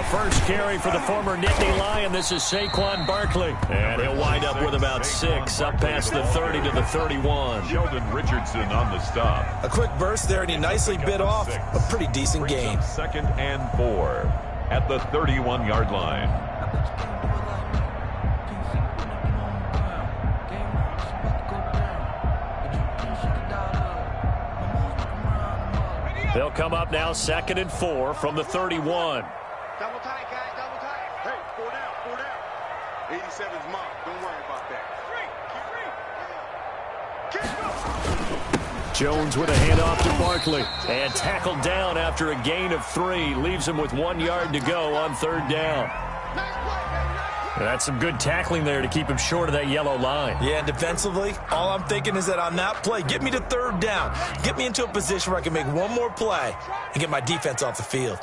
first carry for the former Nittany Lion. This is Saquon Barkley. And he'll wind up with about 6, up past the 30 to the 31. Sheldon Richardson on the stop. A quick burst there, and he nicely bit off a pretty decent gain. 2nd and 4 at the 31-yard line. They'll come up now 2nd and 4 from the 31. Double tight, guys, double tight. Hey, 4 down, 4 down. 87's marked. Don't worry about that. Jones with a handoff to Barkley. And tackled down after a gain of 3. Leaves him with 1 yard to go on 3rd down. That's some good tackling there to keep him short of that yellow line. Yeah, and defensively, all I'm thinking is that on that play, get me to 3rd down. Get me into a position where I can make one more play and get my defense off the field.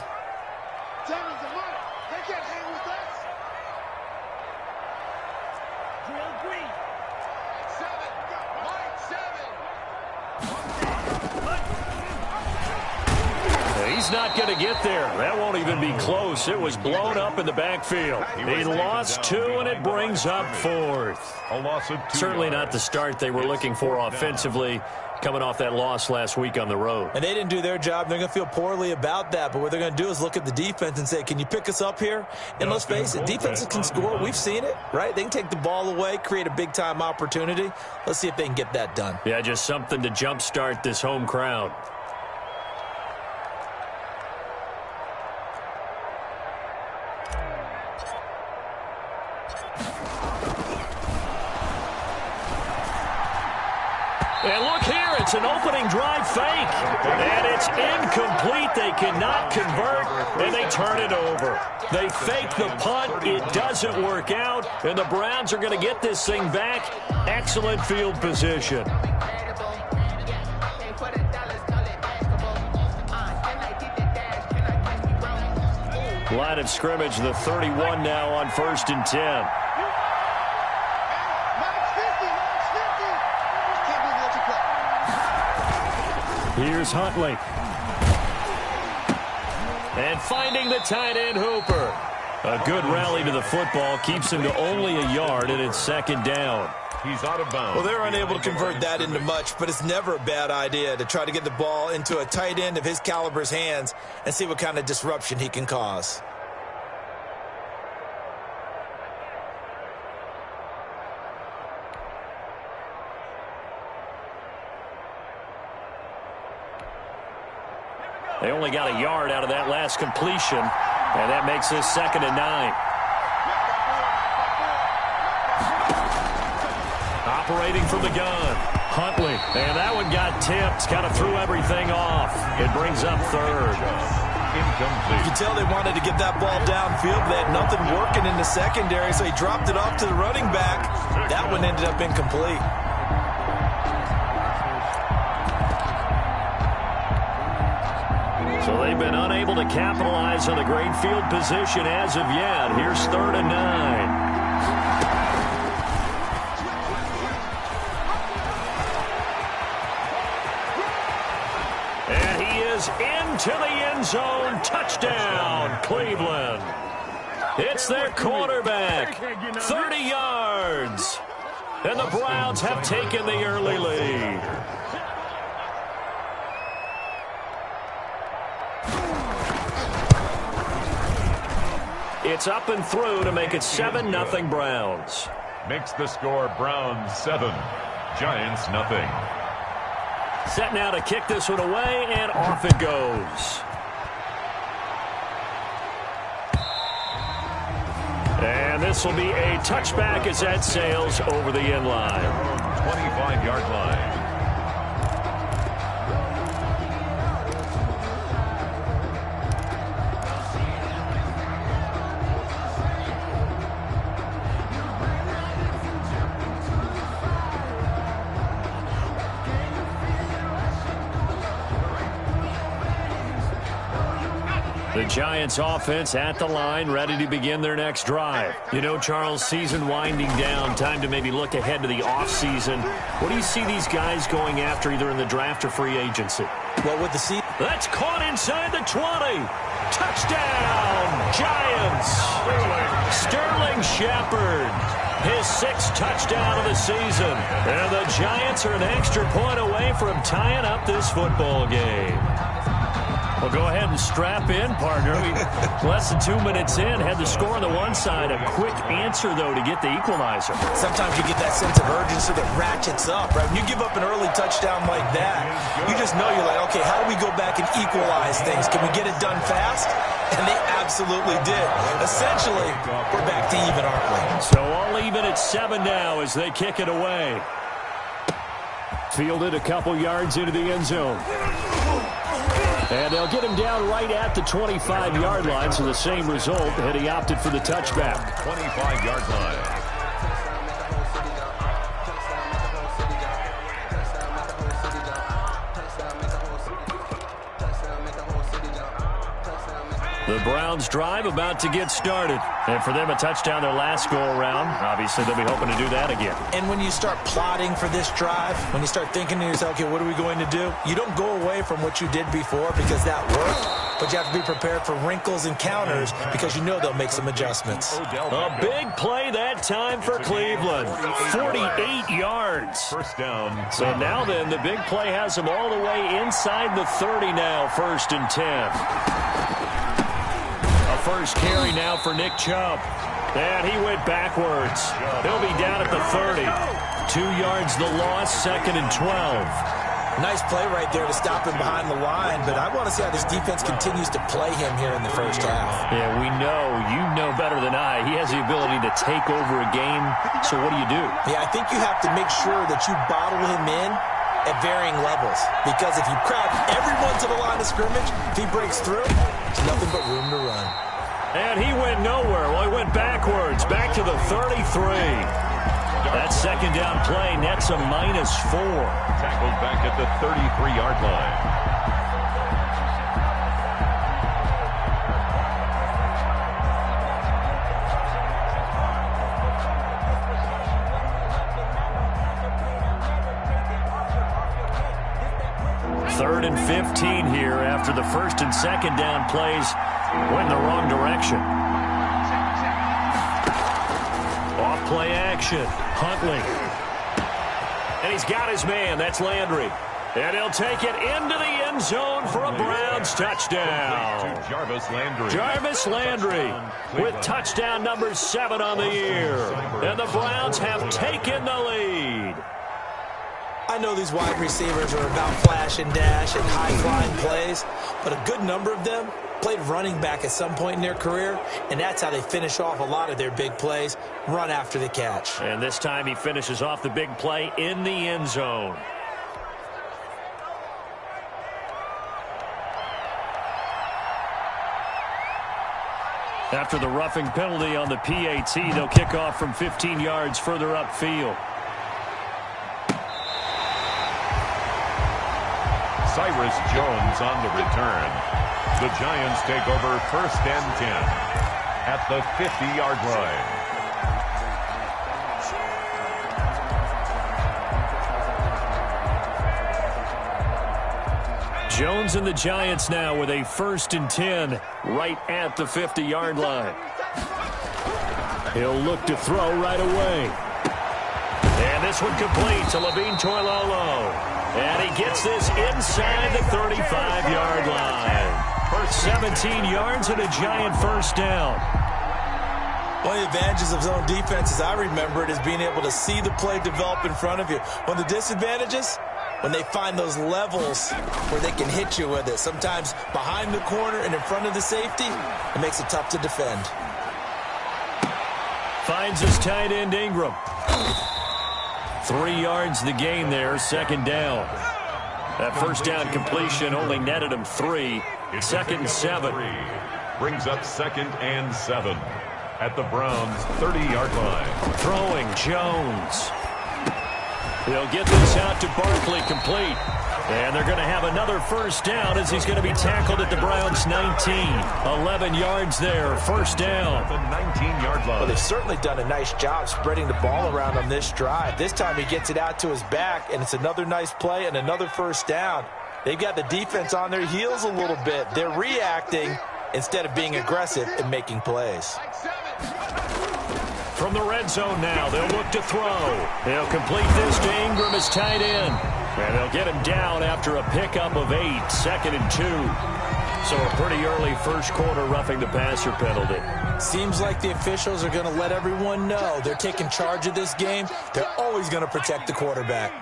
He's not going to get there. That won't even be close. It was blown up in the backfield. He lost 2, and it brings up 4th. A loss of 2. Certainly not the start they were looking for offensively, coming off that loss last week on the road. And they didn't do their job. They're going to feel poorly about that. But what they're going to do is look at the defense and say, can you pick us up here? And let's face it, defenses can score. We've seen it, right? They can take the ball away, create a big-time opportunity. Let's see if they can get that done. Yeah, just something to jumpstart this home crowd. And look here, it's an opening drive fake. And it's incomplete. They cannot convert, and they turn it over. They fake the punt. It doesn't work out, and the Browns are going to get this thing back. Excellent field position. Line of scrimmage, the 31 now on 1st and 10. Here's Huntley. And finding the tight end, Hooper. A good rally to the football keeps him to only a yard, and it's 2nd down. He's out of bounds. Well, they're unable to convert that into much, but it's never a bad idea to try to get the ball into a tight end of his caliber's hands and see what kind of disruption he can cause. They only got a yard out of that last completion, and that makes this 2nd and 9. Operating from the gun, Huntley. And that one got tipped, kind of threw everything off. It brings up 3rd. Incomplete. You can tell they wanted to get that ball downfield, but they had nothing working in the secondary, so he dropped it off to the running back. That one ended up incomplete. So they've been unable to capitalize on the great field position as of yet. Here's 3rd and 9. And he is into the end zone. Touchdown, Cleveland. It's their quarterback. 30 yards. And the Browns have taken the early lead. It's up and through to make it 7-0 Browns. Makes the score Browns 7, Giants nothing. Set now to kick this one away, and off it goes. And this will be a touchback as that sails over the end line. 25-yard line. The Giants offense at the line, ready to begin their next drive. You know, Charles, season winding down, time to maybe look ahead to the offseason. What do you see these guys going after either in the draft or free agency? Well, with the season. That's caught inside the 20. Touchdown, Giants. Sterling Shepard, his 6th touchdown of the season. And the Giants are an extra point away from tying up this football game. Well, go ahead and strap in, partner. Less than 2 minutes in, had the score on the one side. A quick answer, though, to get the equalizer. Sometimes you get that sense of urgency that ratchets up, right? When you give up an early touchdown like that, you just know you're like, okay, how do we go back and equalize things? Can we get it done fast? And they absolutely did. Essentially, we're back to even, aren't we? So all even at 7 now as they kick it away. Fielded a couple yards into the end zone. And they'll get him down right at the 25-yard line, so the same result, and he opted for the touchback. 25-yard line. The Browns drive about to get started. And for them, a touchdown their last go-around. Obviously, they'll be hoping to do that again. And when you start plotting for this drive, when you start thinking to yourself, okay, what are we going to do? You don't go away from what you did before because that worked. But you have to be prepared for wrinkles and counters because you know they'll make some adjustments. A big play that time for Cleveland. 48 yards. First down. So now then, the big play has them all the way inside the 30 now, 1st and 10. First carry now for Nick Chubb. And he went backwards. He'll be down at the 30. 2 yards the loss, 2nd and 12. Nice play right there to stop him behind the line, but I want to see how this defense continues to play him here in the first half. Yeah, we know. You know better than I. He has the ability to take over a game. So what do you do? Yeah, I think you have to make sure that you bottle him in at varying levels. Because if you crowd everyone to the line of scrimmage, if he breaks through, there's nothing but room to run. And he went nowhere. Well, he went backwards, back to the 33. That second down play nets a -4. Tackled back at the 33-yard line. Third and 15 here after the 1st and 2nd down plays went in the wrong direction. Off play action. Huntley. And he's got his man. That's Landry. And he'll take it into the end zone for a Browns touchdown. Jarvis Landry. Jarvis Landry with touchdown number 7 on the year. And the Browns have taken the lead. I know these wide receivers are about flash and dash and high-flying plays, but a good number of them played running back at some point in their career, and that's how they finish off a lot of their big plays, run after the catch. And this time he finishes off the big play in the end zone. After the roughing penalty on the PAT, they'll kick off from 15 yards further upfield. Cyrus Jones on the return. The Giants take over 1st and 10 at the 50-yard line. Jones and the Giants now with a 1st and 10 right at the 50-yard line. He'll look to throw right away. And this one complete to Levine Toilolo. And he gets this inside the 35-yard line. First 17 yards and a Giant 1st down. One of the advantages of zone defense, as I remember it, is being able to see the play develop in front of you. One of the disadvantages, when they find those levels where they can hit you with it. Sometimes behind the corner and in front of the safety, it makes it tough to defend. Finds his tight end Ingram. 3 yards the gain there, 2nd down. That 1st down completion only netted him 3. 2nd and 7. Brings up 2nd and 7 at the Browns' 30-yard line. Throwing Jones. He'll get this out to Barkley, complete. And they're going to have another first down as he's going to be tackled at the Browns' 19. 11 yards there, first down. The 19-yard line. Well, they've certainly done a nice job spreading the ball around on this drive. This time he gets it out to his back, and it's another nice play and another first down. They've got the defense on their heels a little bit. They're reacting instead of being aggressive and making plays. From the red zone now, they'll look to throw. They'll complete this to Ingram as tight end. And they'll get him down after a pickup of 8, 2nd and 2. So a pretty early first quarter roughing the passer penalty. Seems like the officials are going to let everyone know they're taking charge of this game. They're always going to protect the quarterback.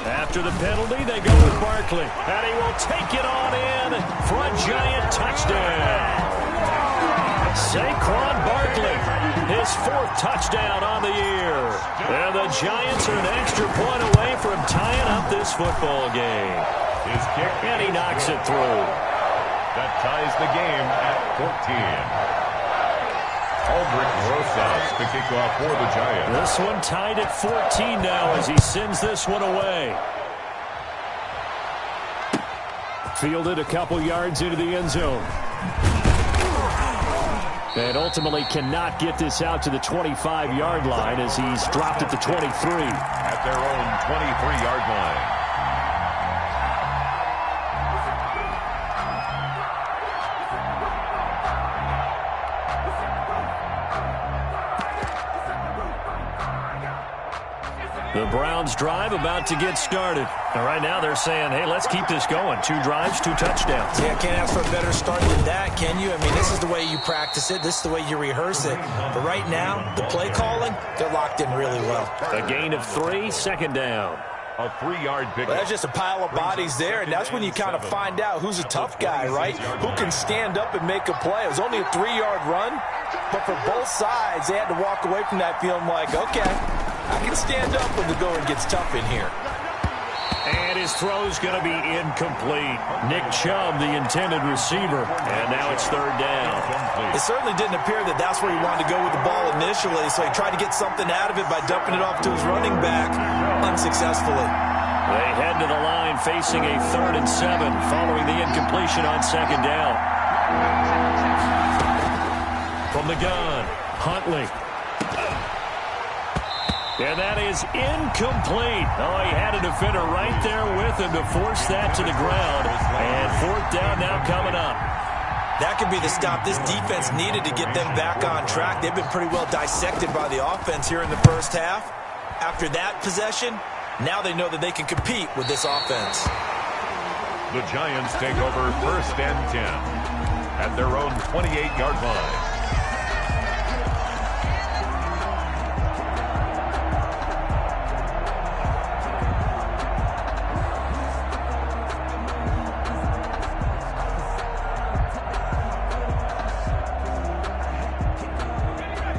After the penalty, they go with Barkley. And he will take it on in for a Giant touchdown. Saquon Barkley, his 4th touchdown on the year. And the Giants are an extra point away from tying up this football game. His kick. And he knocks it through. That ties the game at 14. Aldrick Rosas to kick off for the Giants. This one tied at 14 now as he sends this one away. Fielded a couple yards into the end zone. And ultimately cannot get this out to the 25-yard line as he's dropped at the 23. At their own 23-yard line. The Browns drive about to get started. And right now they're saying, hey, let's keep this going. 2 drives, 2 touchdowns. Yeah, can't ask for a better start than that, can you? I mean, this is the way you practice it. This is the way you rehearse it. But right now, the play calling, they're locked in really well. A gain of 3, 2nd down. A 3-yard pickup. Well, that's just a pile of bodies there, and that's when you kind of find out who's a tough guy, right? Who can stand up and make a play. It was only a 3-yard run, but for both sides, they had to walk away from that feeling like, okay, I can stand up when the going gets tough in here. And his throw's going to be incomplete. Nick Chubb, the intended receiver. And now it's 3rd down. It certainly didn't appear that that's where he wanted to go with the ball initially, so he tried to get something out of it by dumping it off to his running back unsuccessfully. They head to the line facing a 3rd and 7 following the incompletion on 2nd down. From the gun, Huntley. And that is incomplete. Oh, he had a defender right there with him to force that to the ground. And 4th down now coming up. That could be the stop this defense needed to get them back on track. They've been pretty well dissected by the offense here in the first half. After that possession, now they know that they can compete with this offense. The Giants take over 1st and 10 at their own 28-yard line.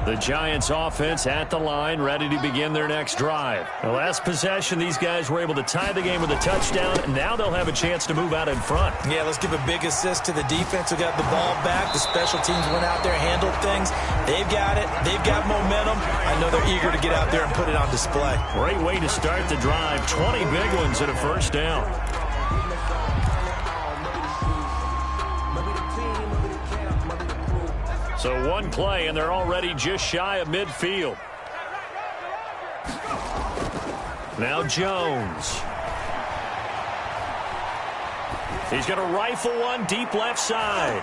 The Giants offense at the line, ready to begin their next drive. The last possession, these guys were able to tie the game with a touchdown, and now they'll have a chance to move out in front. Yeah, let's give a big assist to the defense who got the ball back. The special teams went out there, handled things. They've got it. They've got momentum. I know they're eager to get out there and put it on display. Great way to start the drive. 20 big ones and a first down. So 1 play, and they're already just shy of midfield. Now Jones. He's going to rifle one deep left side.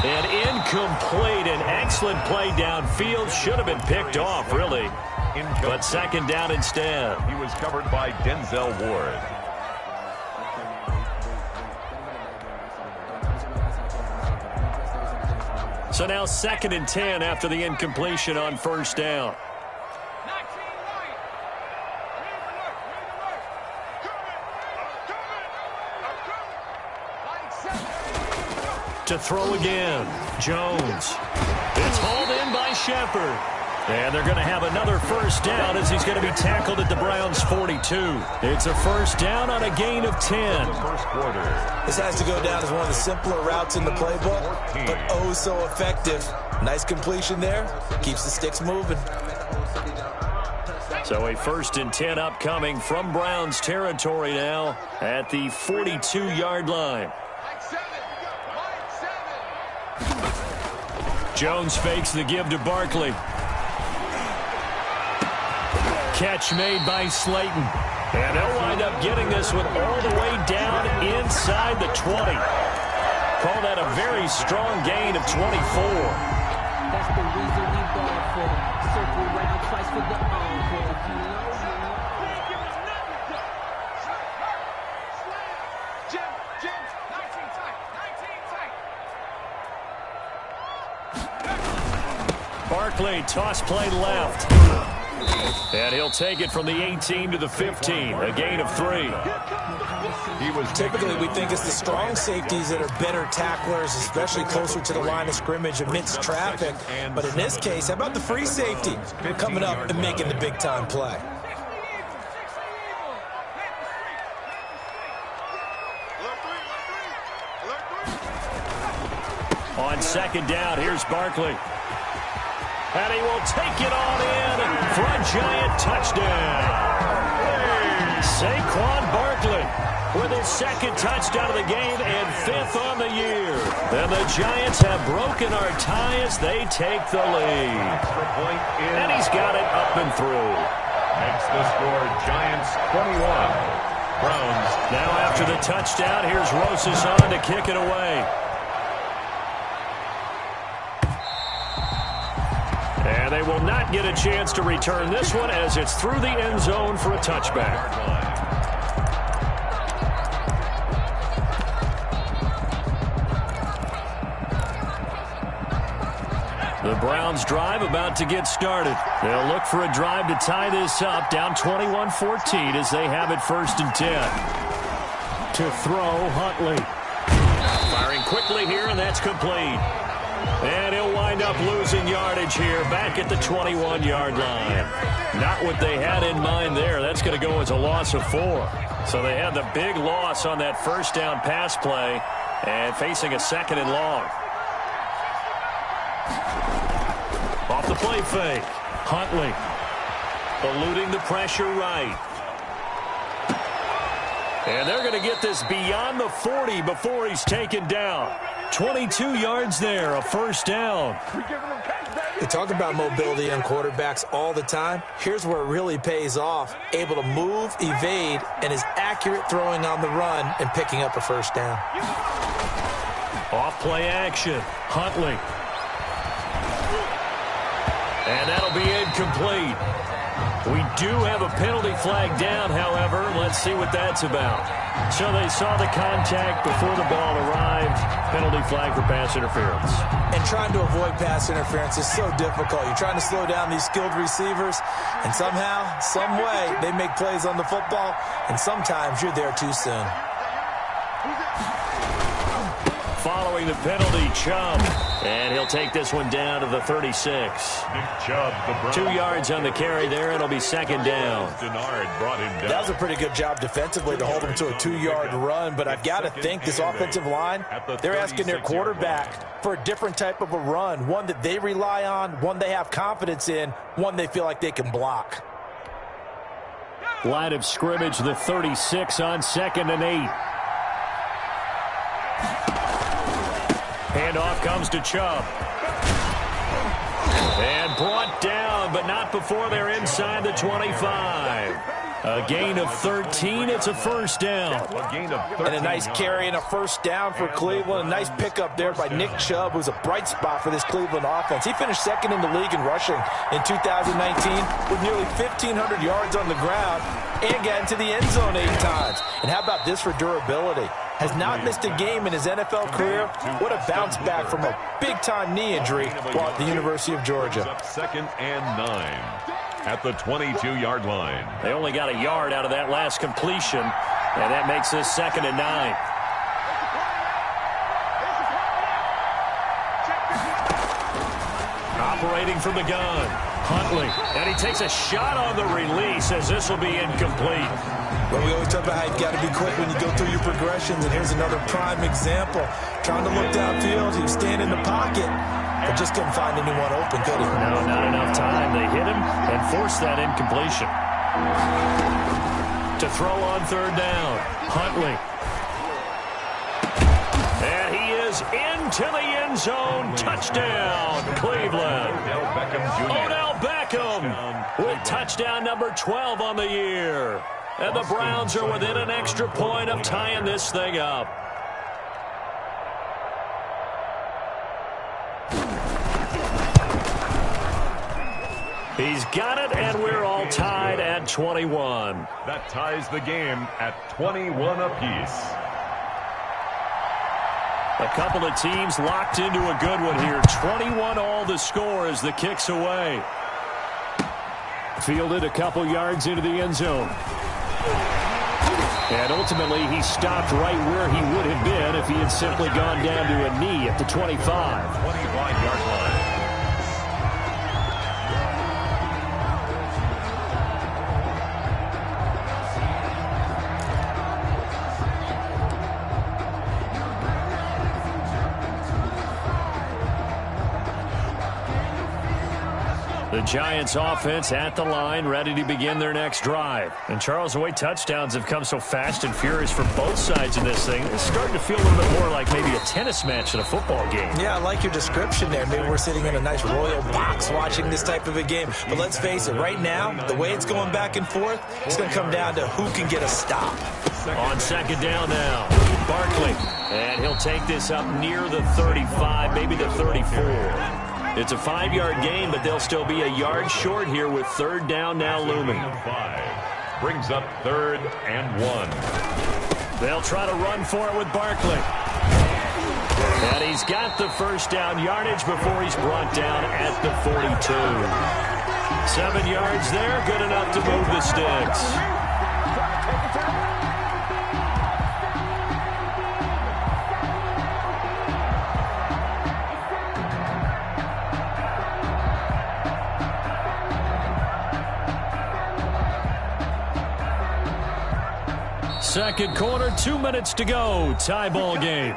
And incomplete. An excellent play downfield. Should have been picked off, really. But 2nd down instead. He was covered by Denzel Ward. So now 2nd and 10 after the incompletion on 1st down. To throw again, Jones. It's hauled in by Shepard. And they're going to have another first down as he's going to be tackled at the Browns' 42. It's a first down on a gain of 10. First quarter. This has to go down as one of the simpler routes in the playbook, but oh so effective. Nice completion there. Keeps the sticks moving. So So a 1st and 10 upcoming from Browns territory now at the 42-yard line. Jones fakes the give to Barkley. Catch made by Slayton. And they'll wind up getting this one all the way down inside the 20. Call that a very strong gain of 24. That's the reason we ball for. Circle round twice for the encore. If you know, you know. Jim, 19 tight, 19 tight. Barkley, toss play left. And he'll take it from the 18 to the 15, a gain of 3. Typically, we think it's the strong safeties that are better tacklers, especially closer to the line of scrimmage amidst traffic. But in this case, how about the free safety coming up and making the big-time play? On 2nd down, here's Barkley. And he will take it on in for a Giant touchdown. Saquon Barkley with his 2nd touchdown of the game and 5th on the year. And the Giants have broken our tie as they take the lead. And he's got it up and through. Makes the score Giants 21. Browns. Now after the touchdown, here's Rosas on to kick it away. And they will not get a chance to return this one as it's through the end zone for a touchback. The Browns drive about to get started. They'll look for a drive to tie this up, down 21-14 as they have it 1st and 10. To throw, Huntley. Firing quickly here, and that's complete. And he'll wind up losing yardage here back at the 21-yard line. Not what they had in mind there. That's going to go as a loss of 4. So they had the big loss on that 1st down pass play and facing a 2nd and long. Off the play fake. Huntley eluding the pressure right. And they're going to get this beyond the 40 before he's taken down. 22 yards there, a 1st down. They talk about mobility on quarterbacks all the time. Here's where it really pays off. Able to move, evade, and is accurate throwing on the run and picking up a 1st down. Off play action. Huntley. And that'll be incomplete. We do have a penalty flag down, however. Let's see what that's about. So they saw the contact before the ball arrived. Penalty flag for pass interference. And trying to avoid pass interference is so difficult. You're trying to slow down these skilled receivers, and somehow, some way, they make plays on the football, and sometimes you're there too soon. Following the penalty, Chubb. And he'll take this one down to the 36. Nick Chubb, the Browns. 2 yards on the carry there. It'll be 2nd down. Denard brought him down. That was a pretty good job defensively to hold him to a 2-yard run, but I've got to think this offensive line, they're asking their quarterback for a different type of a run, one that they rely on, one they have confidence in, one they feel like they can block. Line of scrimmage, the 36 on 2nd and 8. Handoff comes to Chubb. And brought down, but not before they're inside the 25. A gain of 13. It's a 1st down. A gain of 13. And a nice carry and a 1st down for Cleveland. A nice pickup there by Nick Chubb, who's a bright spot for this Cleveland offense. He finished 2nd in the league in rushing in 2019 with nearly 1,500 yards on the ground and got into the end zone 8 times. And how about this for durability? Has not missed a game in his NFL career. What a bounce back from a big-time knee injury while at the University of Georgia. 2nd and 9 at the 22-yard line. They only got a yard out of that last completion, and that makes this 2nd and 9. Operating from the gun, Huntley, and he takes a shot on the release as this will be incomplete. Well, we always talk about how you've got to be quick when you go through your progressions, and here's another prime example. Trying to look downfield, he was staying in the pocket, but just couldn't find anyone open, could he? No, not enough time. They hit him and forced that incompletion. To throw on third down, Huntley. And he is into the end zone. Touchdown, Cleveland. Odell Beckham with touchdown number 12 on the year. And the Browns are within an extra point of tying this thing up. He's got it, and we're all tied at 21. That ties the game at 21 apiece. A couple of teams locked into a good one here. 21 all the score as the kick's away. Fielded a couple yards into the end zone. And ultimately, he stopped right where he would have been if he had simply gone down to a knee at the 25. 25-yard line. The Giants offense at the line, ready to begin their next drive. And Charles, the way touchdowns have come so fast and furious for both sides of this thing, it's starting to feel a little bit more like maybe a tennis match in a football game. Yeah, I like your description there. Maybe we're sitting in a nice royal box watching this type of a game. But let's face it, right now, the way it's going back and forth, it's going to come down to who can get a stop. On second down now, Barkley. And he'll take this up near the 35, maybe the 34. It's a 5-yard gain, but they'll still be a yard short here with third down now looming. 5 brings up 3rd and 1. They'll try to run for it with Barkley. And he's got the first down yardage before he's brought down at the 42. 7 yards there, good enough to move the sticks. Second quarter, 2 minutes to go. Tie ball game.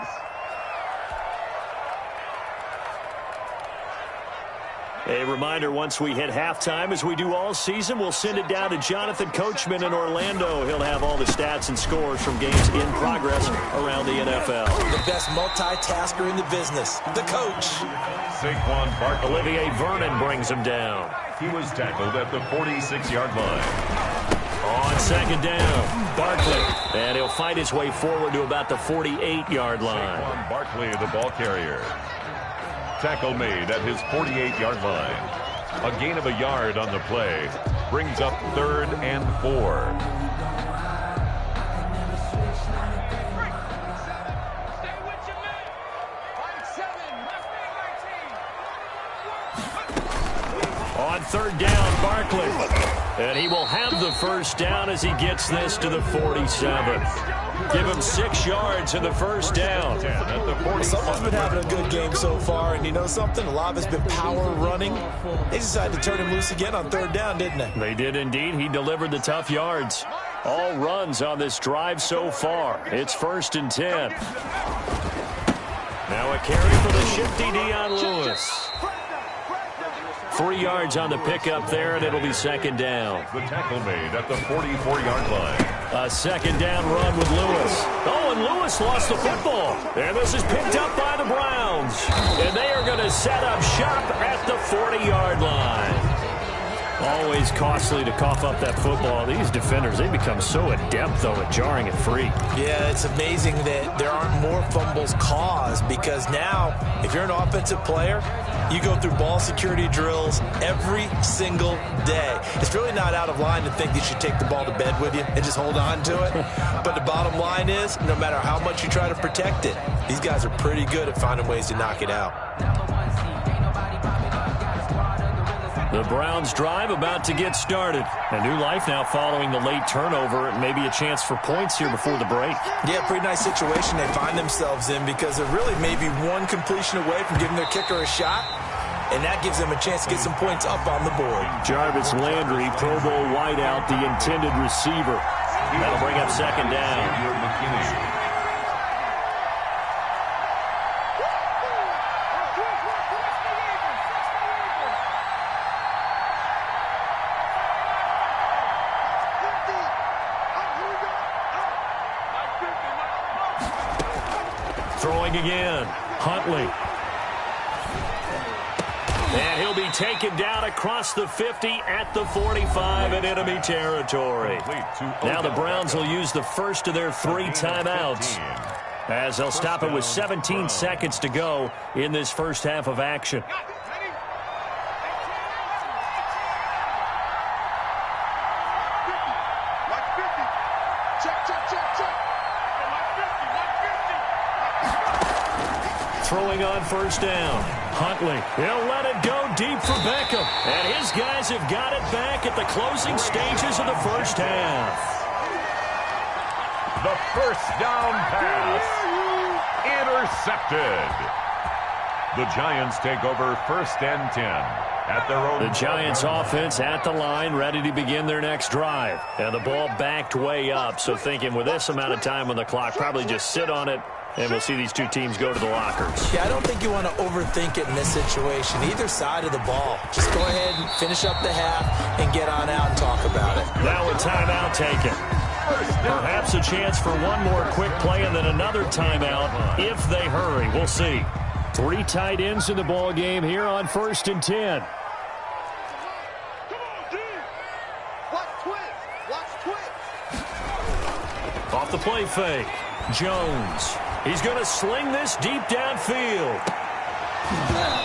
A reminder, once we hit halftime, as we do all season, we'll send it down to Jonathan Coachman in Orlando. He'll have all the stats and scores from games in progress around the NFL. The best multitasker in the business, the coach. Saquon Barkley. Olivier Vernon brings him down. He was tackled at the 46-yard line. On second down, Barkley. And he'll fight his way forward to about the 48-yard line. Saquon Barkley, the ball carrier. Tackle made at his 48-yard line. A gain of a yard on the play brings up 3rd and 4. On third down, Barkley. And he will have the first down as he gets this to the 47. Give him 6 yards in the first down. Someone's been having a good game so far, and you know something? A lot of it's been power running. They decided to turn him loose again on third down, didn't they? They did indeed. He delivered the tough yards. All runs on this drive so far. It's 1st and 10. Now a carry for the shifty Dion Lewis. 3 yards on the pickup there, and it'll be second down. The tackle made at the 44-yard line. A second down run with Lewis. Oh, and Lewis lost the football. And this is picked up by the Browns. And they are going to set up shop at the 40-yard line. Always costly to cough up that football. These defenders, they become so adept, though, at jarring it free. Yeah, it's amazing that there aren't more fumbles caused, because now, if you're an offensive player, you go through ball security drills every single day. It's really not out of line to think that you should take the ball to bed with you and just hold on to it. But the bottom line is, no matter how much you try to protect it, these guys are pretty good at finding ways to knock it out. The Browns drive about to get started. A new life now following the late turnover. Maybe a chance for points here before the break. Yeah, pretty nice situation they find themselves in, because they're really maybe one completion away from giving their kicker a shot, and that gives them a chance to get some points up on the board. Jarvis Landry, Pro Bowl wideout, the intended receiver. That'll bring up second down. Throwing again. Huntley. And he'll be taken down across the 50 at the 45 in enemy territory. Now the Browns will use the first of their 3 timeouts, as they'll stop it with 17 seconds to go in this first half of action. Throwing on first down. Huntley, he'll let it go deep for Beckham. And his guys have got it back at the closing stages of the first half. The first down pass. Intercepted. The Giants take over 1st and 10 at their own. The Giants offense at the line, ready to begin their next drive. And the ball backed way up, so thinking with this amount of time on the clock, probably just sit on it, and we'll see these two teams go to the lockers. Yeah, I don't think you want to overthink it in this situation. Either side of the ball. Just go ahead and finish up the half and get on out and talk about it. Now a timeout taken. Perhaps a chance for one more quick play and then another timeout if they hurry. We'll see. 3 tight ends in the ball game here on 1st and 10. Off the play fake. Jones. He's going to sling this deep downfield.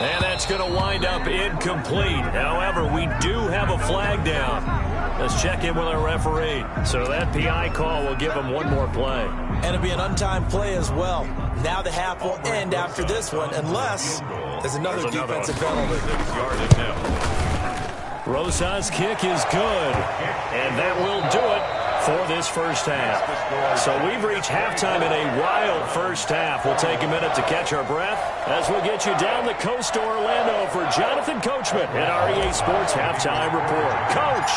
And that's going to wind up incomplete. However, we do have a flag down. Let's check in with our referee. So that PI call will give him one more play. And it'll be an untimed play as well. Now the half will end after this one, unless there's another defensive penalty. Rosas' kick is good. And that will do it for this first half. So we've reached halftime in a wild first half. We'll take a minute to catch our breath as we get you down the coast to Orlando for Jonathan Coachman at REA Sports Halftime Report. Coach,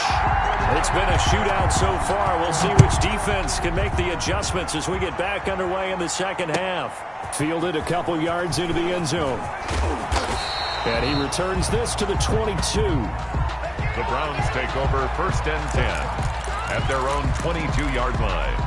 it's been a shootout so far. We'll see which defense can make the adjustments as we get back underway in the second half. Fielded a couple yards into the end zone. And he returns this to the 22. The Browns take over 1st and 10 at their own 22-yard line.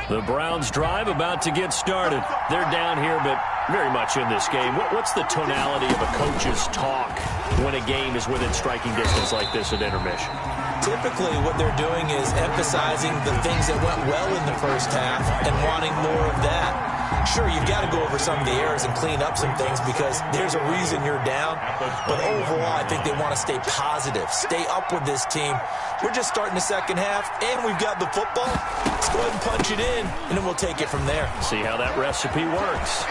The Browns drive about to get started. They're down here, but very much in this game. What's the tonality of a coach's talk when a game is within striking distance like this at intermission? Typically, what they're doing is emphasizing the things that went well in the first half and wanting more of that. Sure, you've got to go over some of the errors and clean up some things because there's a reason you're down. But overall, I think they want to stay positive, stay up with this team. We're just starting the second half, and we've got the football. Let's go ahead and punch it in, and then we'll take it from there. See how that recipe works.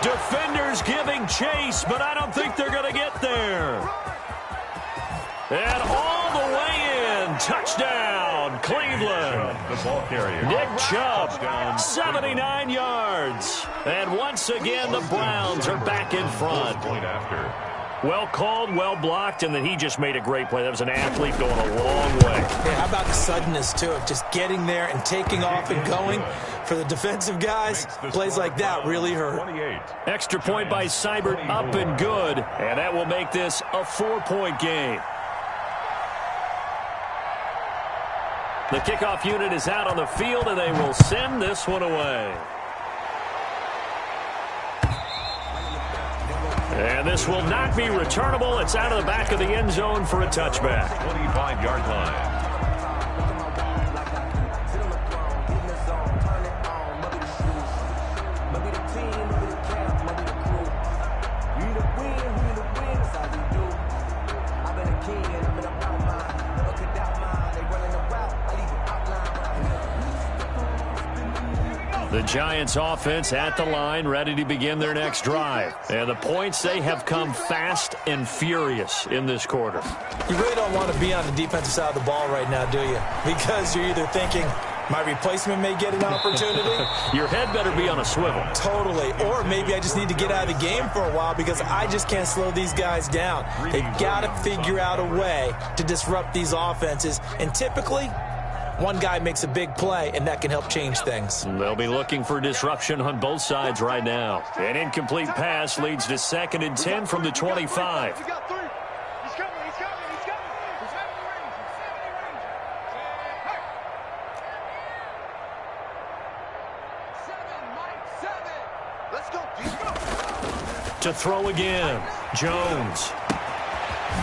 Defenders giving chase, but I don't think they're going to get there. And all the way in. Touchdown, Cleveland. The ball carrier. Nick Chubb, 79 yards. And once again, the Browns are back in front. Point after. Well called, well blocked, and then he just made a great play. That was an athlete going a long way. Yeah, how about the suddenness to it? Just getting there and taking off and going. For the defensive guys, plays like that really hurt. 28. Extra point by Seibert, up and good. And that will make this a 4-point game. The kickoff unit is out on the field, and they will send this one away. And this will not be returnable. It's out of the back of the end zone for a touchback. 25-yard line. The Giants offense at the line, ready to begin their next drive. And the points, they have come fast and furious in this quarter. You really don't want to be on the defensive side of the ball right now, do you? Because you're either thinking, my replacement may get an opportunity. Your head better be on a swivel. Totally. Or maybe I just need to get out of the game for a while because I just can't slow these guys down. They've got to figure out a way to disrupt these offenses. And typically, one guy makes a big play, and that can help change things. They'll be looking for disruption on both sides right now. An incomplete pass leads to 2nd and 10 from the 25. Let's go deep. To throw again, Jones.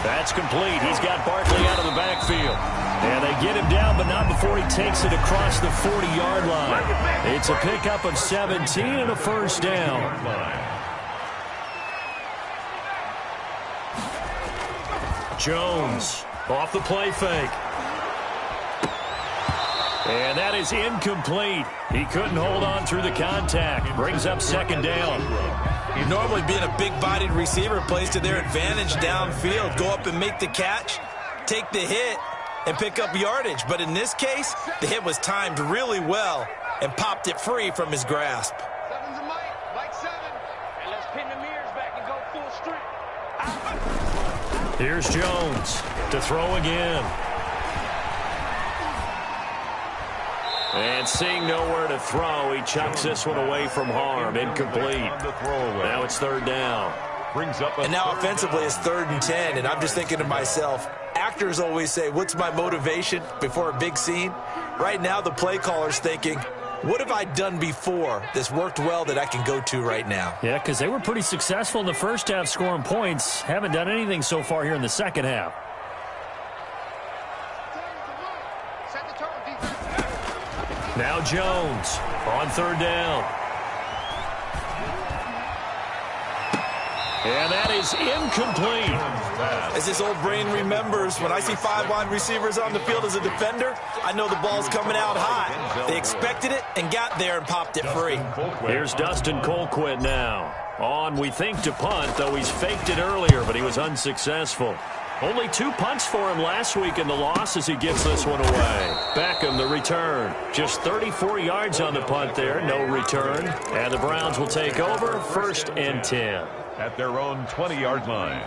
That's complete. He's got Barkley out of the backfield. And they get him down, but not before he takes it across the 40-yard line. It's a pickup of 17 and a first down. Jones off the play fake. And that is incomplete. He couldn't hold on through the contact. Brings up second down. Normally being a big-bodied receiver plays to their advantage downfield. Go up and make the catch, take the hit, and pick up yardage. But in this case, the hit was timed really well and popped it free from his grasp. Seven's a Mike 7. And let's pin the mirrors back and go full strength. Here's Jones to throw again. And seeing nowhere to throw, he chucks this one away from harm. Incomplete. Now it's third down. And now offensively it's 3rd and 10, and I'm just thinking to myself, actors always say, what's my motivation before a big scene? Right now the play caller's thinking, what have I done before that's worked well that I can go to right now? Yeah, because they were pretty successful in the first half scoring points. Haven't done anything so far here in the second half. Set the tone, defense. Now Jones on third down. And that is incomplete. As this old brain remembers, when I see 5 wide receivers on the field as a defender, I know the ball's coming out high. They expected it and got there and popped it free. Here's Dustin Colquitt now. On, we think, to punt, though he's faked it earlier, but he was unsuccessful. Only 2 punts for him last week in the loss as he gives this one away. Beckham, the return. Just 34 yards on the punt there, no return. And the Browns will take over, 1st and 10. At their own 20-yard line.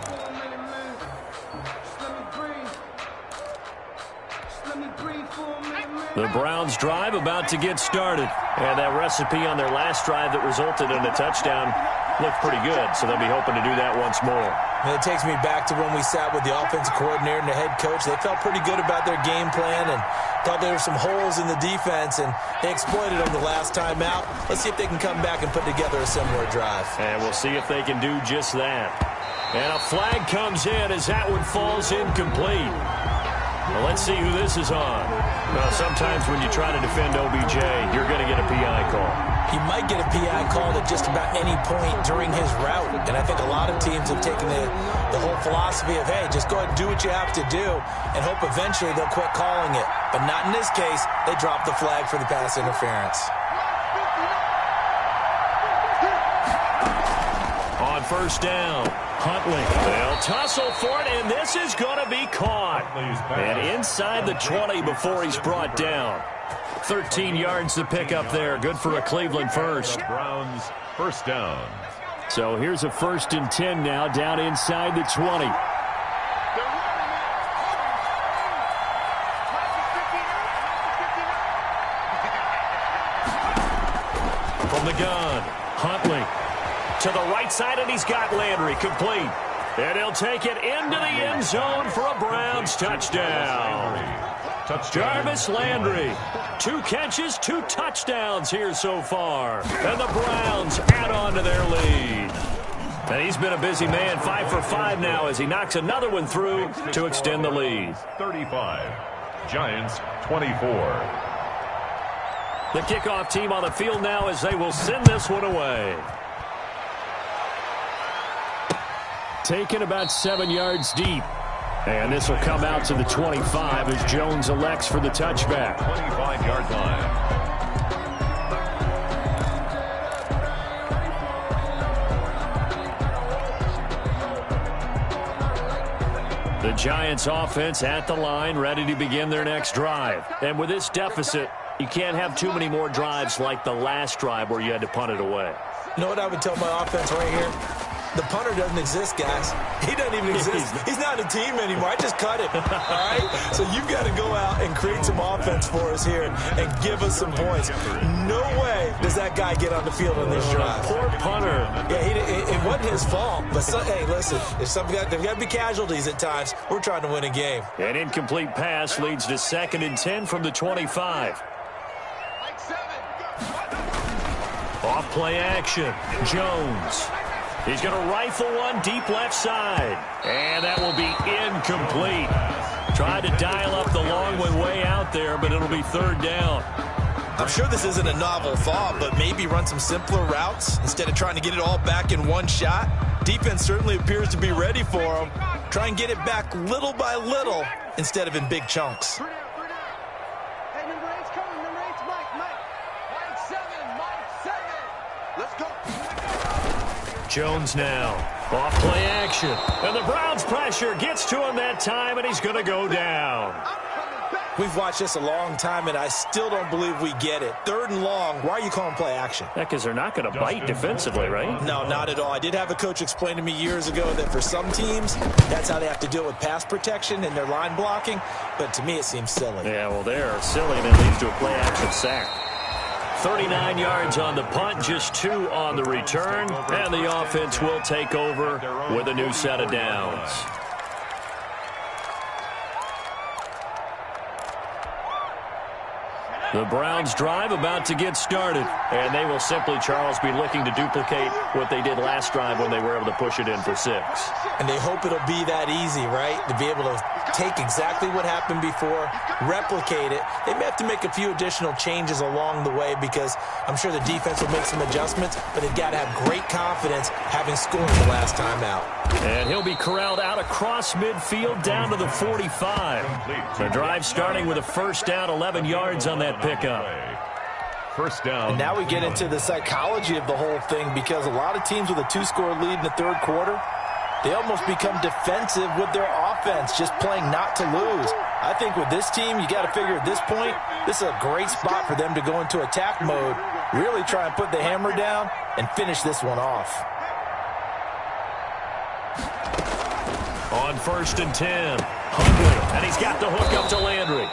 The Browns drive about to get started. And that recipe on their last drive that resulted in a touchdown looked pretty good, so they'll be hoping to do that once more. And it takes me back to when we sat with the offensive coordinator and the head coach. They felt pretty good about their game plan and thought there were some holes in the defense, and they exploited them the last time out. Let's see if they can come back and put together a similar drive. And we'll see if they can do just that. And a flag comes in as that one falls incomplete. Well, let's see who this is on. Well, sometimes when you try to defend OBJ, you're going to get a PI call. You might get a PI called at just about any point during his route. And I think a lot of teams have taken the whole philosophy of, hey, just go ahead and do what you have to do and hope eventually they'll quit calling it. But not in this case. They dropped the flag for the pass interference. On first down, Huntley. They'll tussle for it, and this is going to be caught. And inside the 20 before he's brought down. 13 yards to pick up there. Good for a Cleveland first. Browns first down. So here's a 1st and 10 now down inside the 20. From the gun, Huntley to the right side, and he's got Landry complete. And he'll take it into the end zone for a Browns touchdown. Jarvis Landry, 2 catches, 2 touchdowns here so far. And the Browns add on to their lead. And he's been a busy man, 5 for 5 now as he knocks another one through to extend the lead. 35. Giants 24. The kickoff team on the field now as they will send this one away. Taken about 7 yards deep. And this will come out to the 25 as Jones elects for the touchback. 25-yard line. The Giants offense at the line, ready to begin their next drive. And with this deficit, you can't have too many more drives like the last drive where you had to punt it away. You know what I would tell my offense right here? The punter doesn't exist, guys. He doesn't even exist. He's not a team anymore. I just cut him, all right? So you've got to go out and create some offense for us here and give us some points. No way does that guy get on the field on this drive. Poor punter. Yeah, it wasn't his fault. But, hey, listen, there's got to be casualties at times. We're trying to win a game. An incomplete pass leads to 2nd and 10 from the 25. Off Play action. Jones. He's going to rifle one deep left side. And that will be incomplete. Tried to dial up the long one way out there, but it'll be third down. I'm sure this isn't a novel thought, but maybe run some simpler routes instead of trying to get it all back in one shot. Defense certainly appears to be ready for him. Try and get it back little by little instead of in big chunks. Hey, number 8's coming. Number 8's Mike. Mike 7. Let's go. Jones now. Off play action. And the Browns pressure gets to him that time, and he's going to go down. We've watched this a long time, and I still don't believe we get it. Third and long, why are you calling play action? Because they're not going to bite defensively, right? No, not at all. I did have a coach explain to me years ago that for some teams, that's how they have to deal with pass protection and their line blocking. But to me, it seems silly. Yeah, well, they're silly, and it leads to a play action sack. 39 yards on the punt, just 2 on the return, and the offense will take over with a new set of downs. The Browns drive about to get started, and they will simply, Charles, be looking to duplicate what they did last drive when they were able to push it in for 6. And they hope it'll be that easy, right? To be able to take exactly what happened before, replicate it. They may have to make a few additional changes along the way because I'm sure the defense will make some adjustments, but they've got to have great confidence having scored the last time out. And he'll be corralled out across midfield down to the 45. The drive starting with a first down, 11 yards on that pickup. First down. And now we get into the psychology of the whole thing because a lot of teams with a 2-score lead in the third quarter, they almost become defensive with their offense, just playing not to lose. I think with this team, you got to figure at this point, this is a great spot for them to go into attack mode, really try and put the hammer down and finish this one off. On 1st and 10, Huntley, and he's got the hook up to Landry.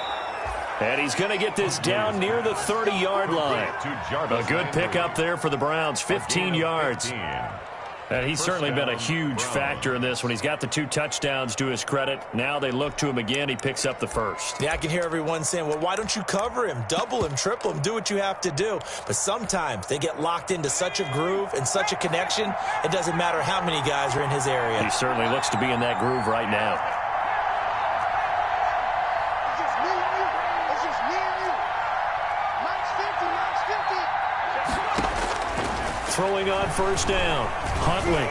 And he's going to get this down near the 30-yard line. A good pickup there for the Browns, 15 yards. And he's certainly been a huge factor in this when he's got the 2 touchdowns to his credit. Now they look to him again. He picks up the first. Yeah, I can hear everyone saying, well, why don't you cover him, double him, triple him, do what you have to do. But sometimes they get locked into such a groove and such a connection, it doesn't matter how many guys are in his area. He certainly looks to be in that groove right now. Throwing on first down. Huntley.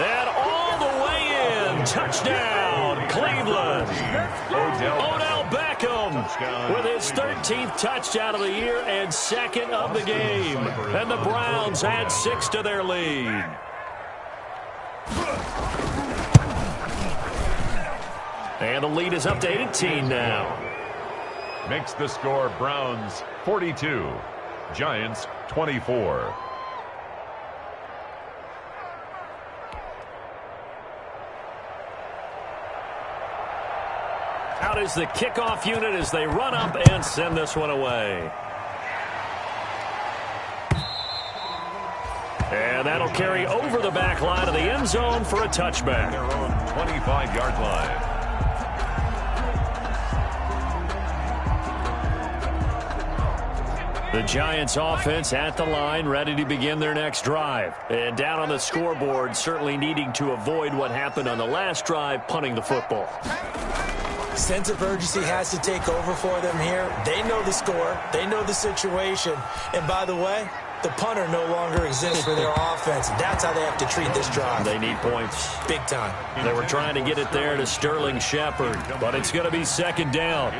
And all the way in. Touchdown, Cleveland. Odell Beckham with his 13th touchdown of the year and 2nd of the game. And the Browns add 6 to their lead. And the lead is up to 18 now. Makes the score Browns 42. Giants 24. Out is the kickoff unit as they run up and send this one away. And that'll carry over the back line of the end zone for a touchback. Their own 25-yard line. The Giants offense at the line, ready to begin their next drive. And down on the scoreboard, certainly needing to avoid what happened on the last drive, punting the football. Sense of urgency has to take over for them here. They know the score. They know the situation. And by the way, the punter no longer exists for their offense. That's how they have to treat this drive. They need points. Big time. They were trying to get it there to Sterling Shepard, but it's going to be 2nd down.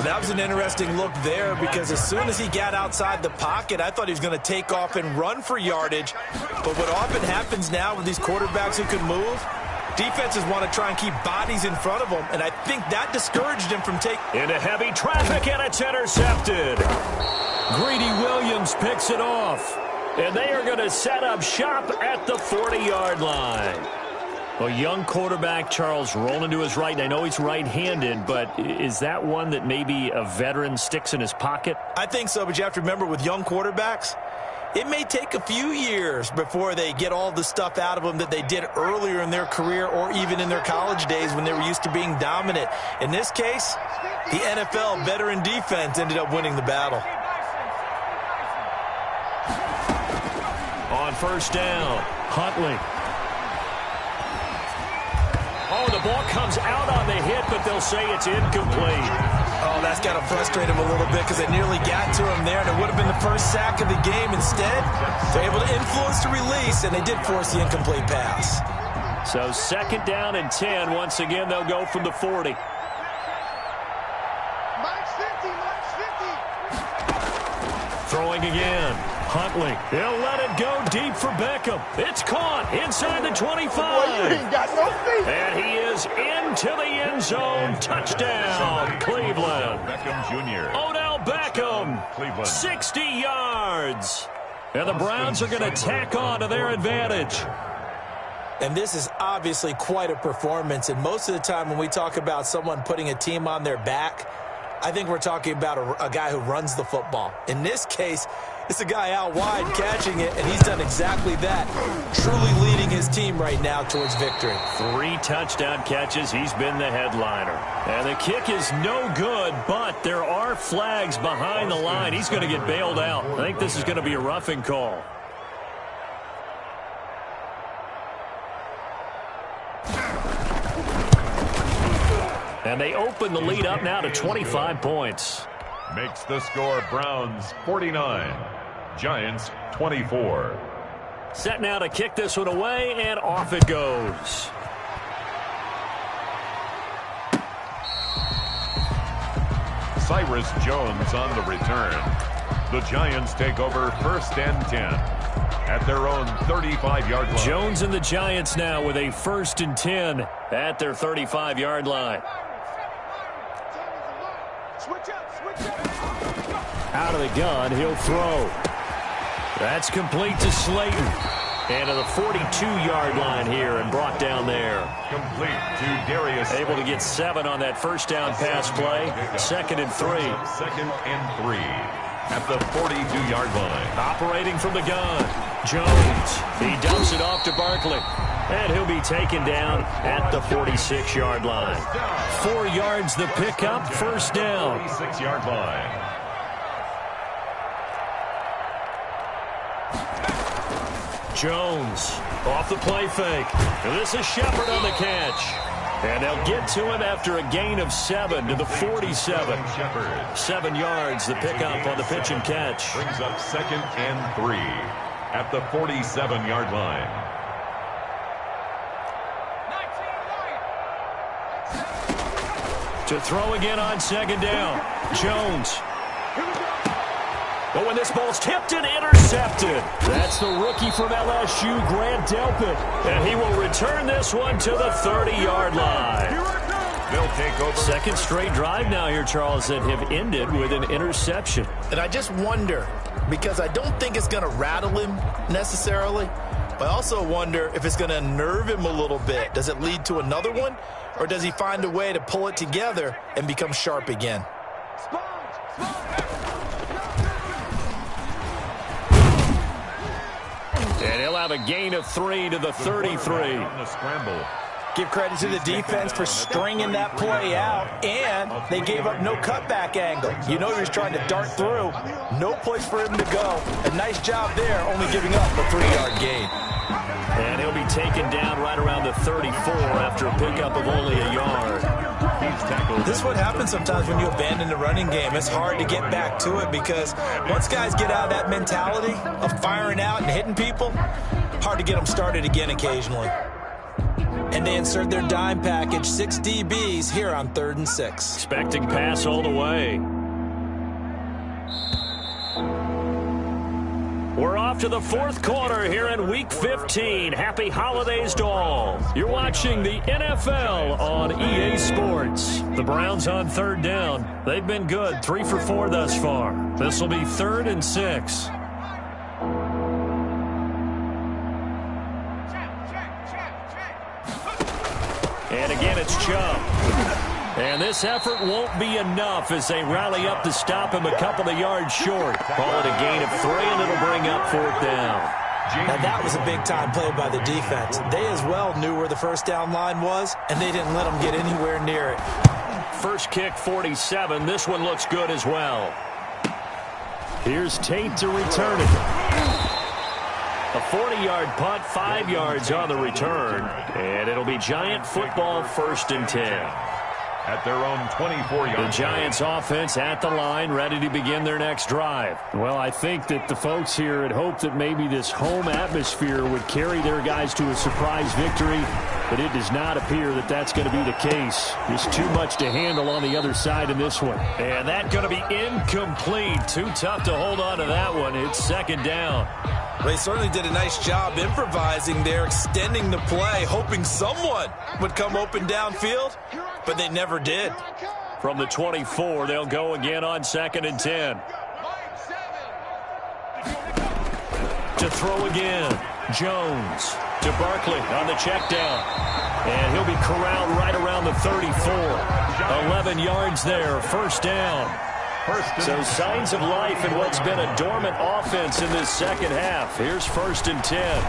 That was an interesting look there because as soon as he got outside the pocket, I thought he was going to take off and run for yardage. But what often happens now with these quarterbacks who can move, defenses want to try and keep bodies in front of them, and I think that discouraged him from taking... Into heavy traffic, and it's intercepted. Greedy Williams picks it off, and they are going to set up shop at the 40-yard line. A young quarterback, Charles, rolling to his right. And I know he's right-handed, but is that one that maybe a veteran sticks in his pocket? I think so, but you have to remember with young quarterbacks, it may take a few years before they get all the stuff out of them that they did earlier in their career or even in their college days when they were used to being dominant. In this case, the NFL veteran defense ended up winning the battle. On first down, Huntley. Oh, the ball comes out on the hit, but they'll say it's incomplete. Oh, that's got to frustrate him a little bit because they nearly got to him there, and it would have been the first sack of the game. Instead, they're able to influence the release, and they did force the incomplete pass. So 2nd down and 10. Once again, they'll go from the 40. Throwing again. Huntley. He'll let it go deep for Beckham. It's caught inside the 25. Boy, you ain't got no feet. And he is into the end zone. Touchdown, Cleveland. Beckham Jr. Odell Beckham, Cleveland. 60 yards. And the Browns are going to tack on to their advantage. And this is obviously quite a performance. And most of the time when we talk about someone putting a team on their back, I think we're talking about a guy who runs the football. In this case, it's a guy out wide catching it, and he's done exactly that, truly leading his team right now towards victory. 3 touchdown catches. He's been the headliner. And the kick is no good, but there are flags behind the line. He's going to get bailed out. I think this is going to be a roughing call. And they open the lead up now to 25 points. Makes the score Browns 49, Giants 24. Set now to kick this one away, and off it goes. Cyrus Jones on the return. The Giants take over 1st and 10 at their own 35-yard line. Jones and the Giants now with a 1st and 10 at their 35-yard line. Out of the gun, he'll throw. That's complete to Slayton. And to the 42-yard line here and brought down there. Complete to Darius. Able to get 7 on that first down pass play. 2nd and 3. 2nd and 3 at the 42-yard line. Operating from the gun. Jones. He dumps it off to Barkley. And he'll be taken down at the 46-yard line. 4 yards the pickup, first down. 46-yard line. Jones off the play fake. This is Shepard on the catch. And they'll get to him after a gain of 7 to the 47. 7 yards the pickup on the pitch and catch. Brings up 2nd and 3 at the 47-yard line. To throw again on 2nd down. Jones. But when this ball's tipped and intercepted, that's the rookie from LSU, Grant Delpit. And he will return this one to the 30-yard line. They'll take over. 2nd straight drive now here, Charles, that have ended with an interception. And I just wonder, because I don't think it's going to rattle him necessarily, but I also wonder if it's going to nerve him a little bit. Does it lead to another one, or does he find a way to pull it together and become sharp again? And he'll have a gain of 3 to the 33. On the scramble. Give credit to the defense for stringing that play out, and they gave up no cutback angle. You know he was trying to dart through. No place for him to go. A nice job there, only giving up a 3-yard gain. And he'll be taken down right around the 34 after a pickup of only a yard. This is what happens sometimes when you abandon the running game. It's hard to get back to it because once guys get out of that mentality of firing out and hitting people, hard to get them started again occasionally. And they insert their dime package, 6 DBs here on 3rd and 6. Expecting pass all the way. We're off to the 4th quarter here in Week 15. Happy holidays to all. You're watching the NFL on EA Sports. The Browns on 3rd down. They've been good, 3 for 4 thus far. This will be 3rd and 6. And again, it's Chubb. And this effort won't be enough as they rally up to stop him a couple of yards short. Call it a gain of 3, and it'll bring up 4th down. Now that was a big-time play by the defense. They as well knew where the first down line was, and they didn't let them get anywhere near it. First kick, 47. This one looks good as well. Here's Tate to return it. A 40-yard punt, 5 yards on the return, and it'll be Giant football 1st and 10. At their own 24-yard line. The Giants offense at the line, ready to begin their next drive. Well, I think that the folks here had hoped that maybe this home atmosphere would carry their guys to a surprise victory, but it does not appear that that's going to be the case. Just too much to handle on the other side in this one. And that's going to be incomplete. Too tough to hold on to that one. It's 2nd down. They certainly did a nice job improvising there, extending the play, hoping someone would come open downfield, but they never did. From the 24, they'll go again on 2nd and 10. To throw again, Jones to Barkley on the check down. And he'll be corralled right around the 34. 11 yards there, 1st down. So signs of life in what's been a dormant offense in this 2nd half. Here's 1st and 10.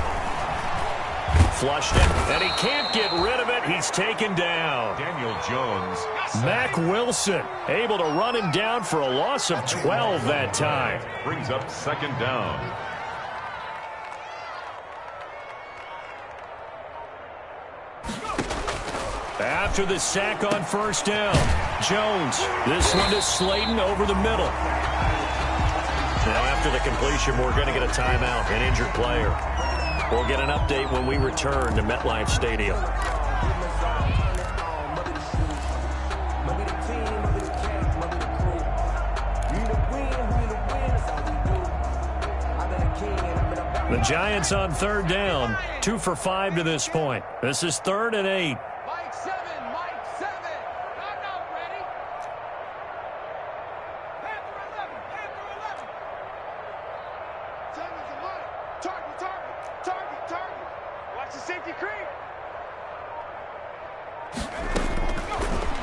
Flushed it, and he can't get rid of it. He's taken down. Daniel Jones. Mack Wilson able to run him down for a loss of 12 that time. Brings up 2nd down. After the sack on 1st down, Jones. This one to Slayton over the middle. Now after the completion, we're going to get a timeout, an injured player. We'll get an update when we return to MetLife Stadium. The Giants on 3rd down, 2 for 5 to this point. This is 3rd and 8.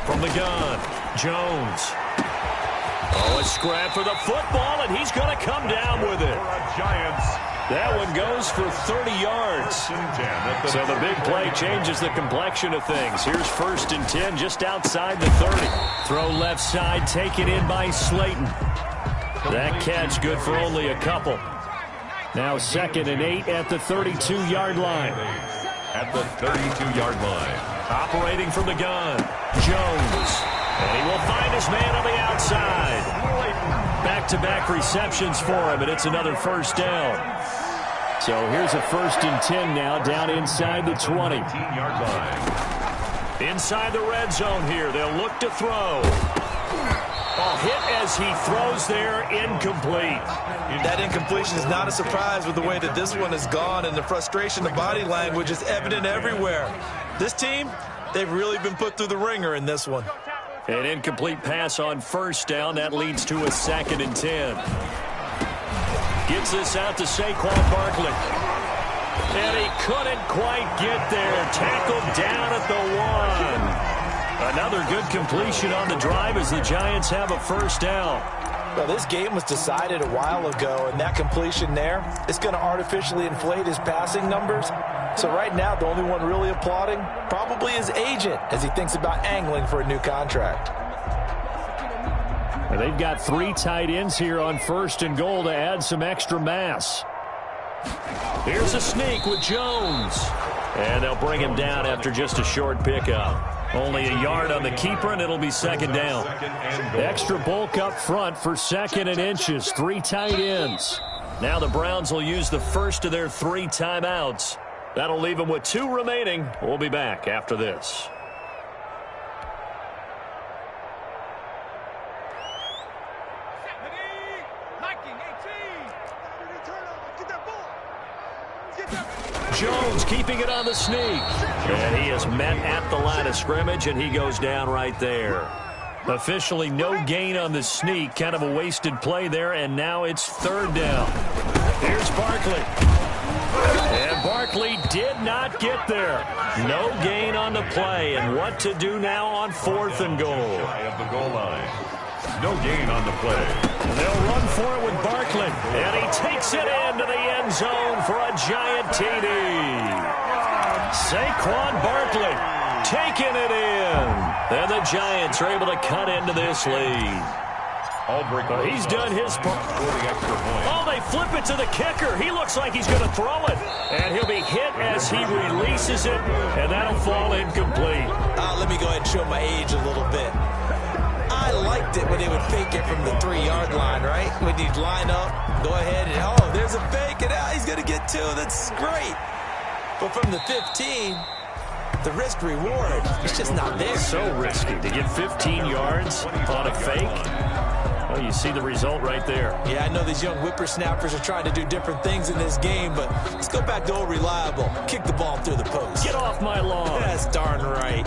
From the gun, Jones. Oh, a scrap for the football, and he's going to come down with it. Giants. That one goes for 30 yards. So the big play changes the complexion of things. Here's 1st and 10 just outside the 30. Throw left side, taken in by Slayton. That catch good for only a couple. Now 2nd and 8 at the 32-yard line. At the 32-yard line. Operating from the gun, Jones. And he will find his man on the outside. Back-to-back receptions for him, and it's another 1st down. So here's a 1st and 10 now down inside the 20. 18-yard line. Inside the red zone here. They'll look to throw. A hit as he throws there, incomplete. That incompletion is not a surprise with the way that this one has gone, and the frustration, the body language is evident everywhere. This team, they've really been put through the ringer in this one. An incomplete pass on 1st down. That leads to a 2nd and 10. Gets this out to Saquon Barkley. And he couldn't quite get there. Tackled down at the 1. Another good completion on the drive as the Giants have a 1st down. Well, this game was decided a while ago, and that completion there is going to artificially inflate his passing numbers. So right now, the only one really applauding probably his agent as he thinks about angling for a new contract. And they've got 3 tight ends here on 1st and goal to add some extra mass. Here's a sneak with Jones. And they'll bring him down after just a short pickup. Only a yard on the keeper, and it'll be 2nd down. Extra bulk up front for 2nd and inches. 3 tight ends. Now the Browns will use the first of their 3 timeouts. That'll leave them with 2 remaining. We'll be back after this. Jones keeping it on the sneak. And he is met at the line of scrimmage, and he goes down right there. Officially no gain on the sneak. Kind of a wasted play there, and now it's 3rd down. Here's Barkley. And Barkley did not get there. No gain on the play. And what to do now on 4th and goal. Of the goal line. No gain on the play. They'll run for it with Barkley. And he takes it into the end zone for a Giant TD. Saquon Barkley taking it in. And the Giants are able to cut into this lead. He's done his part. Oh, they flip it to the kicker. He looks like he's going to throw it. And he'll be hit as he releases it, and that'll fall incomplete. Let me go ahead and show my age a little bit. I liked it when they would fake it from the 3-yard line, right? When you'd line up, go ahead, and oh, there's a fake, and he's going to get 2. That's great. But from the 15, the risk-reward, it's just not there. So risky to get 15 yards on a fake. Well, you see the result right there. Yeah, I know these young whippersnappers are trying to do different things in this game, but let's go back to old reliable. Kick the ball through the post. Get off my lawn. That's darn right.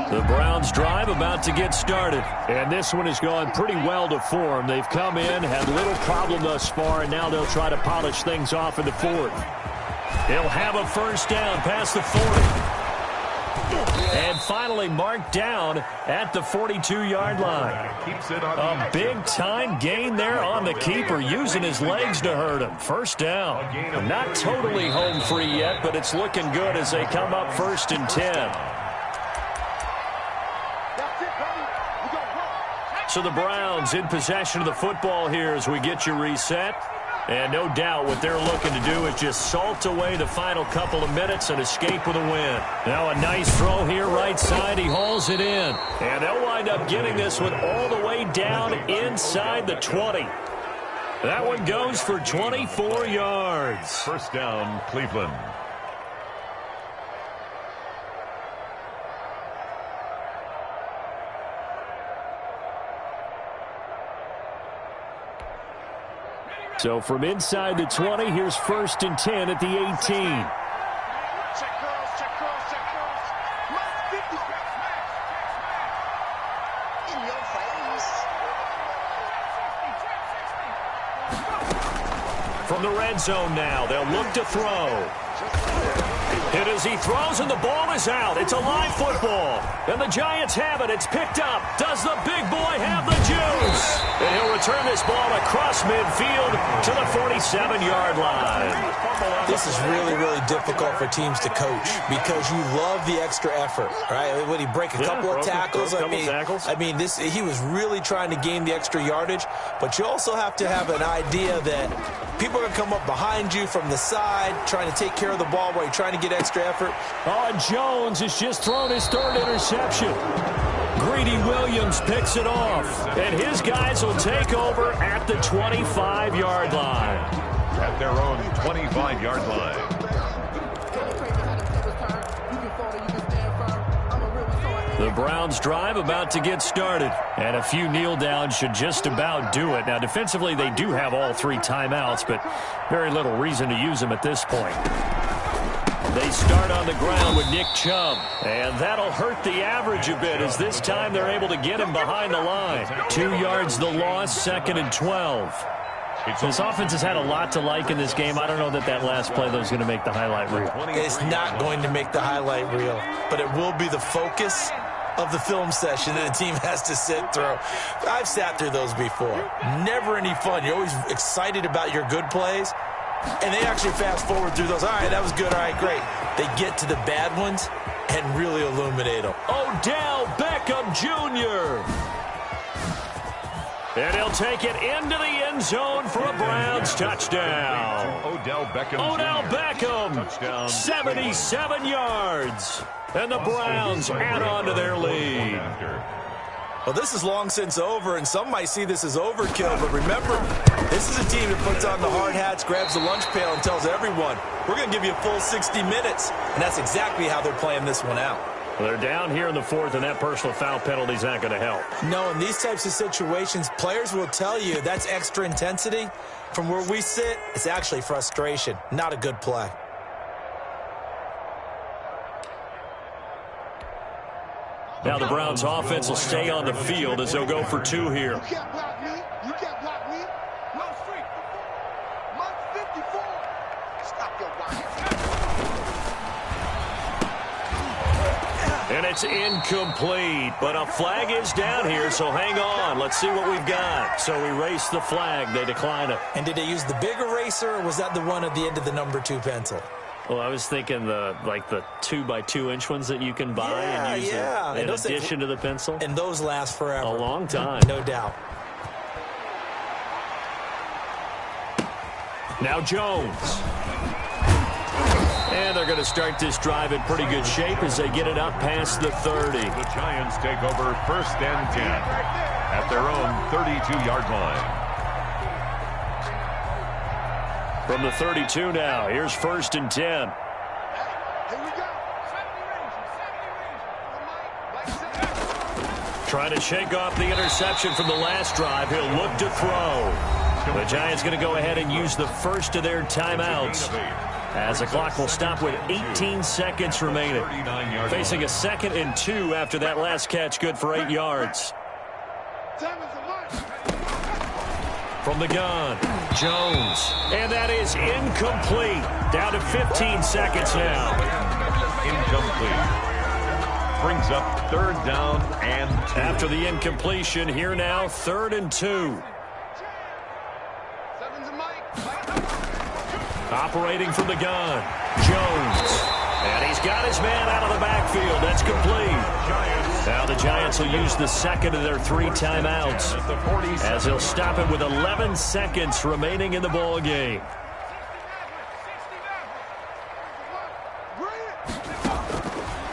The Browns drive about to get started. And this one has gone pretty well to form. They've come in, had little problem thus far, and now they'll try to polish things off in the 4th. They'll have a first down past the 40. And finally marked down at the 42-yard line. A big-time gain there on the keeper, using his legs to hurt him. First down. Not totally home free yet, but it's looking good as they come up 1st and 10. So the Browns in possession of the football here as we get you reset. And no doubt what they're looking to do is just salt away the final couple of minutes and escape with a win. Now a nice throw here right side. He hauls it in. And they'll wind up getting this one all the way down inside the 20. That one goes for 24 yards. First down, Cleveland. So from inside the 20, here's 1st and 10 at the 18. Check cross, check cross, check cross. Must 50 in your face. From the red zone now, they'll look to throw. Hit as he throws, and the ball is out. It's a live football. And the Giants have it. It's picked up. Does the big boy have the juice? And he'll return this ball across midfield to the 47-yard line. This is really, really difficult for teams to coach because you love the extra effort, right? When he break a couple of tackles, I mean, he was really trying to gain the extra yardage, but you also have to have an idea that people are going to come up behind you from the side, trying to take care of the ball while you're trying to get extra effort. Oh, and Jones has just thrown his 3rd interception. Greedy Williams picks it off, and his guys will take over at the 25-yard line. At their own 25-yard line. The Browns drive about to get started, and a few kneel downs should just about do it. Now, defensively, they do have all 3 timeouts, but very little reason to use them at this point. They start on the ground with Nick Chubb, and that'll hurt the average a bit as this time they're able to get him behind the line. 2 yards the loss, 2nd and 12. This offense has had a lot to like in this game. I don't know that last play, though, is going to make the highlight reel. It's not going to make the highlight reel, but it will be the focus of the film session that the team has to sit through. I've sat through those before. Never any fun. You're always excited about your good plays, and they actually fast forward through those. All right, that was good. All right, great. They get to the bad ones and really illuminate them. Odell Beckham Jr. And he'll take it into the end zone for a Browns touchdown. Odell Beckham. Odell Beckham, Touchdown. 77 yards. And the Browns add on to their lead. Well, this is long since over, and some might see this as overkill, but remember, this is a team that puts on the hard hats, grabs the lunch pail, and tells everyone, we're going to give you a full 60 minutes. And that's exactly how they're playing this one out. Well, they're down here in the 4th, and that personal foul penalty is not going to help. No, in these types of situations, players will tell you that's extra intensity. From where we sit, it's actually frustration, not a good play. Now the Browns offense will stay on the field as they'll go for 2 here. You can't block me. You can't block me. Month 54. Stop your whining. And it's incomplete, but a flag is down here, so hang on. Let's see what we've got. So erase the flag. They decline it. And did they use the big eraser, or was that the one at the end of the number 2 pencil? Well, I was thinking the 2x2-inch ones that you can buy and use in addition to the pencil. And those last forever. A long time. No doubt. Now Jones. And they're going to start this drive in pretty good shape as they get it up past the 30. The Giants take over 1st and 10 at their own 32-yard line. From the 32 now, here's 1st and 10. Here we go. Trying to shake off the interception from the last drive. He'll look to throw. The Giants going to go ahead and use the first of their timeouts, as the clock will stop with 18 seconds remaining. Facing a 2nd and 2 after that last catch, good for 8 yards. From the gun, Jones. And that is incomplete. Down to 15 seconds now. Incomplete. Brings up 3rd down and 2. After the incompletion, here now, 3rd and 2. Operating from the gun, Jones. And he's got his man out of the backfield. That's complete. Now the Giants will use the 2nd of their 3 timeouts, as he'll stop it with 11 seconds remaining in the ball game.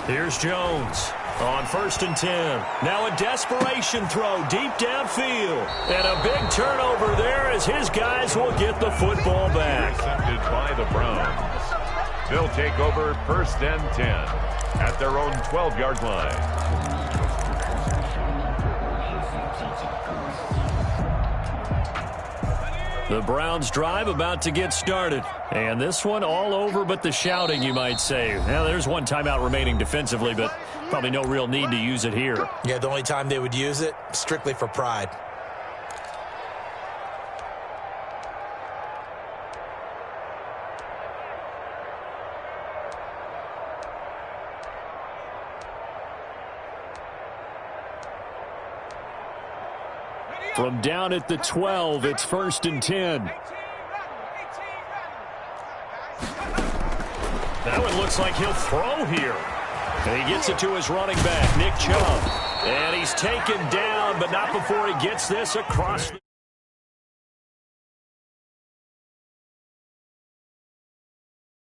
Here's Jones on 1st and 10. Now a desperation throw deep downfield. And a big turnover there as his guys will get the football back. Intercepted by the Browns. They'll take over 1st and 10 at their own 12-yard line. The Browns drive about to get started. And this one all over but the shouting, you might say. Now, there's one timeout remaining defensively, but probably no real need to use it here. Yeah, the only time they would use it, strictly for pride. From down at the 12, it's 1st and 10. Now it looks like he'll throw here. And he gets it to his running back, Nick Chubb. And he's taken down, but not before he gets this across the